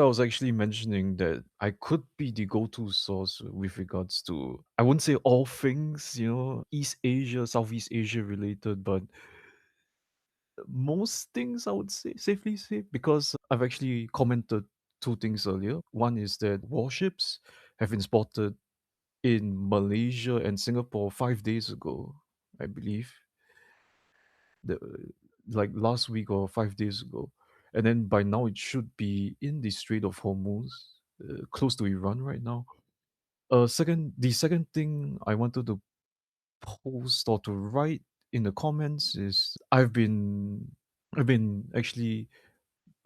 I was actually mentioning that I could be the go-to source with regards to, I wouldn't say all things, East Asia, Southeast Asia related, but most things I would say safely say, because I've actually commented two things earlier. One is that warships have been spotted in Malaysia and Singapore 5 days ago, I believe. The like last week or 5 days ago. And then by now it should be in the Strait of Hormuz, close to Iran right now. The second thing I wanted to post or to write in the comments is I've been actually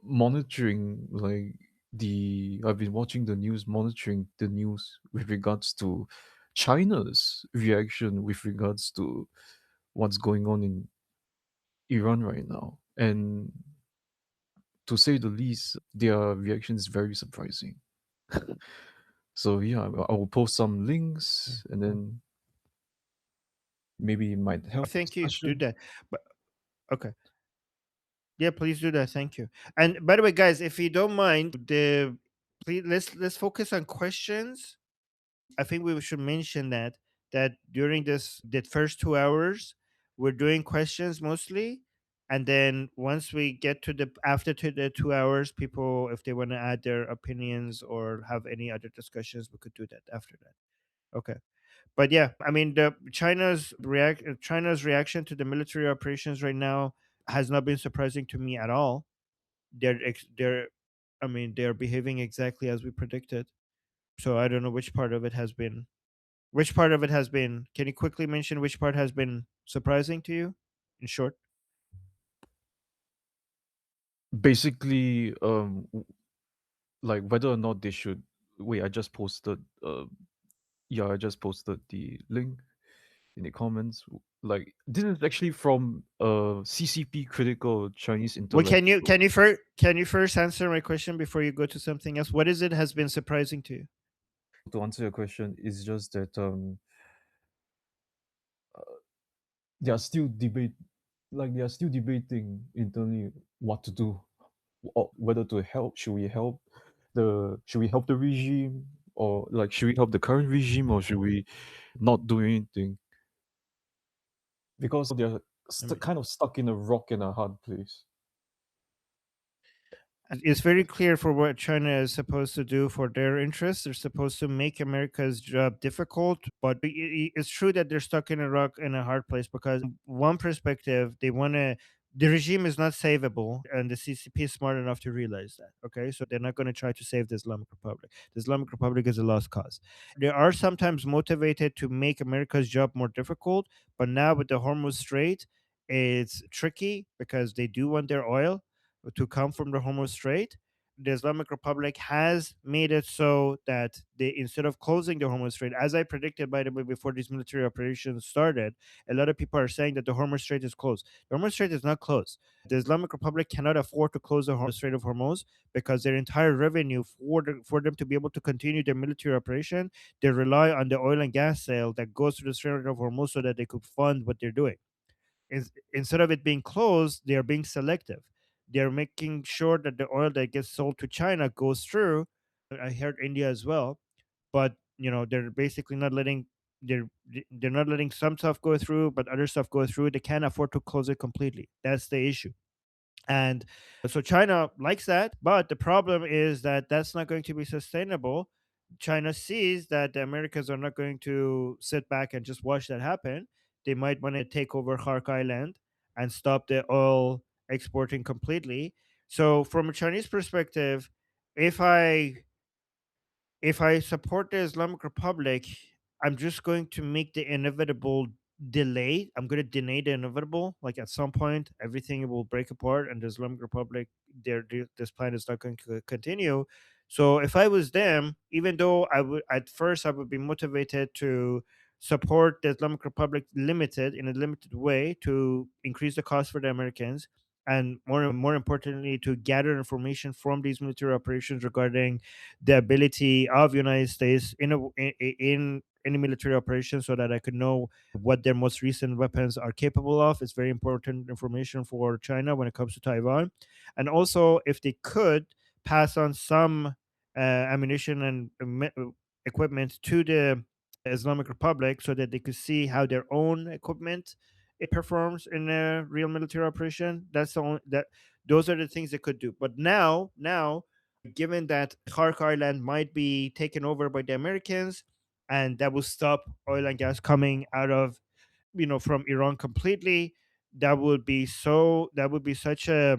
monitoring I've been watching the news, monitoring the news with regards to China's reaction with regards to what's going on in Iran right now. And to say the least, their reaction is very surprising. So yeah, I will post some links and then maybe it might help Thank you. Do discussion. that. But okay. Yeah, please do that. Thank you. And by the way, guys, if you don't mind, the please let's focus on questions. I think we should mention that during this the first 2 hours, we're doing questions mostly, and then once we get to the after to the 2 hours, people if they want to add their opinions or have any other discussions, we could do that after that. Okay. But yeah, I mean, the China's reaction to the military operations right now has not been surprising to me at all. They're I mean, they're behaving exactly as we predicted. So I don't know which part of it has been. Which part of it has been? Can you quickly mention which part has been surprising to you? In short, Basically, like whether or not they should wait. I just posted the link in the comments. Like this is actually from a CCP critical Chinese well, intellectual. can you first answer my question before you go to something else? What is it has been surprising to you? To answer your question, is just that they are still they are still debating internally what to do, or whether to help. Should we help the regime, or like should we help the current regime, or should we not do anything? Because they're I mean, kind of stuck in a rock and a hard place. it's very clear for what China is supposed to do for their interests. They're supposed to make America's job difficult, but it's true that they're stuck in a rock in a hard place because one perspective they want to. The regime is not savable, and the CCP is smart enough to realize that. Okay, so they're not going to try to save the Islamic Republic. The Islamic Republic is a lost cause. They are sometimes motivated to make America's job more difficult, but now with the Hormuz Strait, it's tricky because they do want their oil to come from the Hormuz Strait. The Islamic Republic has made it so that they, instead of closing the Hormuz Strait, as I predicted by the way before these military operations started, a lot of people are saying that the Hormuz Strait is closed. The Hormuz Strait is not closed. The Islamic Republic cannot afford to close the Strait of Hormuz because their entire revenue for them to be able to continue their military operation, they rely on the oil and gas sale that goes to the Strait of Hormuz so that they could fund what they're doing. Instead of it being closed, they are being selective. They're making sure that the oil that gets sold to China goes through. I heard India as well, but they're basically not letting they're they're not letting some stuff go through, but other stuff go through. They can't afford to close it completely. That's the issue. And so China likes that, but the problem is that that's not going to be sustainable. China sees that the Americans are not going to sit back and just watch that happen. They might want to take over Hark Island and stop the oil exporting completely. So, from a Chinese perspective, if I if I support the Islamic Republic, I'm just going to make the inevitable delay. I'm going to deny the inevitable. Like at some point, everything will break apart, and the Islamic Republic, this plan is not going to continue. So if I was them, even though I would at first I would be motivated to support the Islamic Republic limited in a limited way to increase the cost for the Americans, and more importantly, to gather information from these military operations regarding the ability of United States in any military operation so that I could know what their most recent weapons are capable of. It's very important information for China when it comes to Taiwan. And also, if they could pass on some ammunition and equipment to the Islamic Republic so that they could see how their own equipment it performs in a real military operation. That's the only that those are the things they could do. But now, given that Khark Island might be taken over by the Americans, and that will stop oil and gas coming out of from Iran completely, that would be such a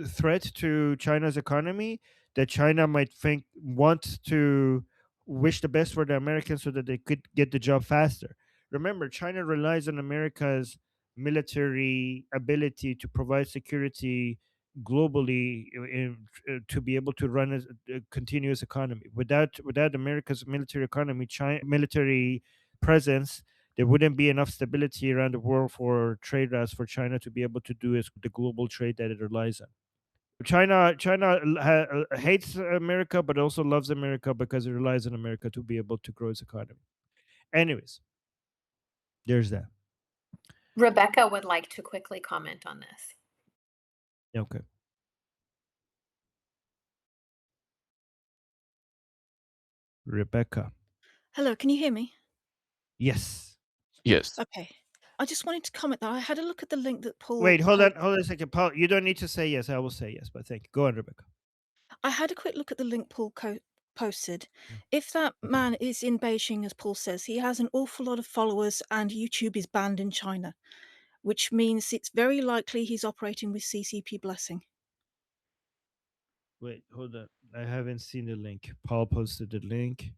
threat to China's economy that China might think want to wish the best for the Americans so that they could get the job faster. Remember, China relies on America's military ability to provide security globally to be able to run a continuous economy. Without America's military economy, China military presence, there wouldn't be enough stability around the world for trade routes for China to be able to do the global trade that it relies on. China hates America, but also loves America because it relies on America to be able to grow its economy. Anyways, there's that. Rebecca would like to quickly comment on this. Okay. Rebecca. Hello, can you hear me? Yes. Yes. Okay. I just wanted to comment that I had a look at the link that Paul. Wait, hold on a second, Paul. You don't need to say yes. I will say yes, but thank you. Go on, Rebecca. I had a quick look at the link Paul posted. If that man is in Beijing, as Paul says, he has an awful lot of followers, and YouTube is banned in China, which means it's very likely he's operating with CCP blessing. Wait, hold on. I haven't seen the link. Paul posted the link.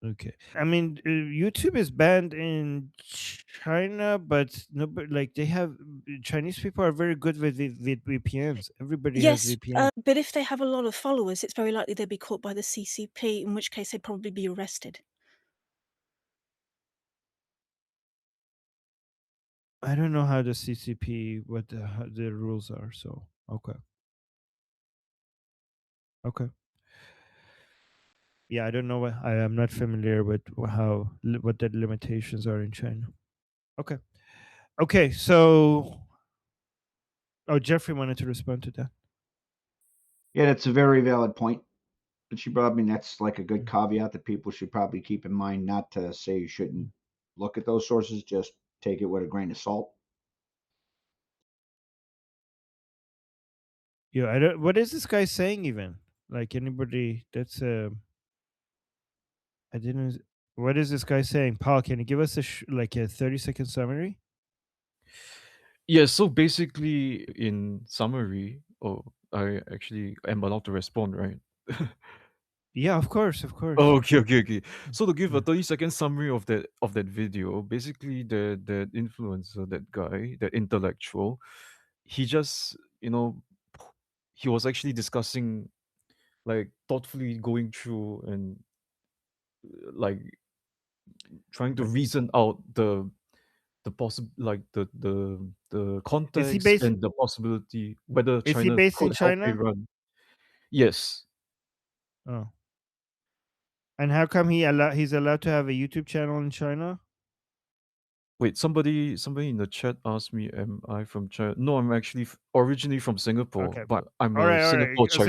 Okay. I mean, YouTube is banned in China, but no, but like they have Chinese people are very good with VPNs. Everybody has Yes, VPN. but if they have a lot of followers, it's very likely they'd be caught by the CCP, in which case they'd probably be arrested. I don't know how the CCP what how the rules are. So okay. Okay. Yeah, I don't know. I am not familiar with what the limitations are in China. Okay. Okay. So, oh, Jeffrey wanted to respond to that. Yeah, that's a very valid point that she brought. I mean, that's like a good caveat that people should probably keep in mind. Not to say you shouldn't look at those sources, just take it with a grain of salt. Yeah, I don't. What is this guy saying? Even like anybody? That's I didn't. What is this guy saying? Paul, can you give us like a 30-second summary? Yeah, so basically, in summary, oh, I actually am allowed to respond, right? Yeah, of course, of course. Oh, okay. So to give a 30-second summary of that video, basically that influencer, that guy, that intellectual, he just, he was actually discussing, like thoughtfully going through and like trying to reason out the possible, like the Is he context based? and the possibility whether Is he China based in could help China? Iran. Yes. Oh, and how come he's allowed to have a YouTube channel in China? Wait, somebody in the chat asked me, am I from China? No, I'm actually originally from Singapore, Okay. but I'm All a right, all right. Singapore So you